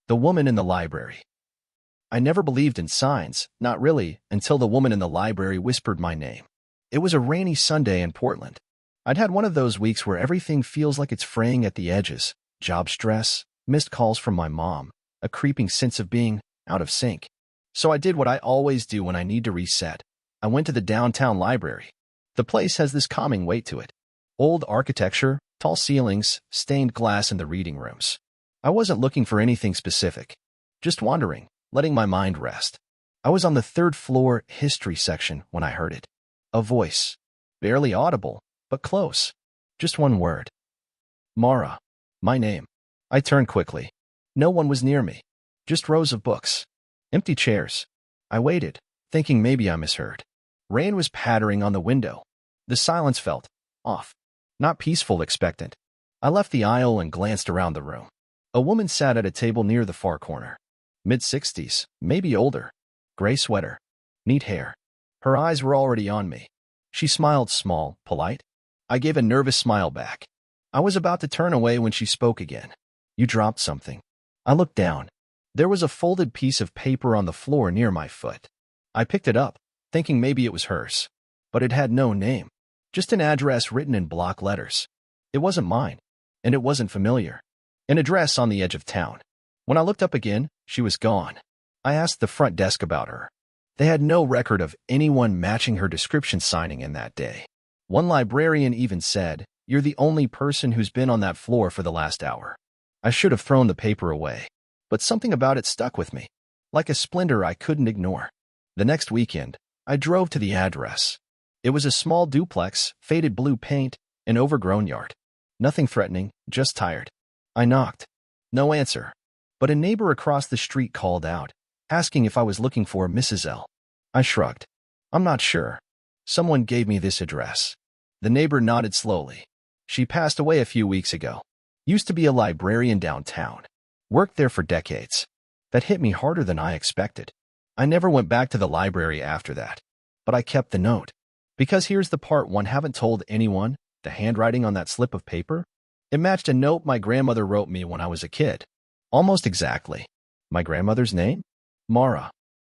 The woman in the library. I never believed in signs, not really, until the woman in the library whispered my name. It was a rainy Sunday in Portland. I'd had one of those weeks where everything feels like it's fraying at the edges. Job stress, missed calls from my mom, a creeping sense of being out of sync. So I did what I always do when I need to reset. I went to the downtown library. The place has this calming weight to it. Old architecture, tall ceilings, stained glass in the reading rooms. I wasn't looking for anything specific. Just wandering, letting my mind rest. I was on the third floor history section when I heard it. A voice. Barely audible, but close. Just one word. Mara. My name. I turned quickly. No one was near me. Just rows of books. Empty chairs. I waited, thinking maybe I misheard. Rain was pattering on the window. The silence felt off. Not peaceful, expectant. I left the aisle and glanced around the room. A woman sat at a table near the far corner. Mid-60s, maybe older. Gray sweater. Neat hair. Her eyes were already on me. She smiled small, polite. I gave a nervous smile back. I was about to turn away when she spoke again. You dropped something. I looked down. There was a folded piece of paper on the floor near my foot. I picked it up, thinking maybe it was hers. But it had no name. Just an address written in block letters. It wasn't mine, and it wasn't familiar. An address on the edge of town. When I looked up again, she was gone. I asked the front desk about her. They had no record of anyone matching her description signing in that day. One librarian even said, "You're the only person who's been on that floor for the last hour." I should have thrown the paper away, but something about it stuck with me, like a splinter I couldn't ignore. The next weekend, I drove to the address. It was a small duplex, faded blue paint, an overgrown yard. Nothing threatening, just tired. I knocked. No answer. But a neighbor across the street called out, asking if I was looking for Mrs. L. I shrugged. I'm not sure. Someone gave me this address. The neighbor nodded slowly. She passed away a few weeks ago. Used to be a librarian downtown. Worked there for decades. That hit me harder than I expected. I never went back to the library after that. But I kept the note. Because here's the part one haven't told anyone, the handwriting on that slip of paper. It matched a note my grandmother wrote me when I was a kid. Almost exactly. My grandmother's name? Mara.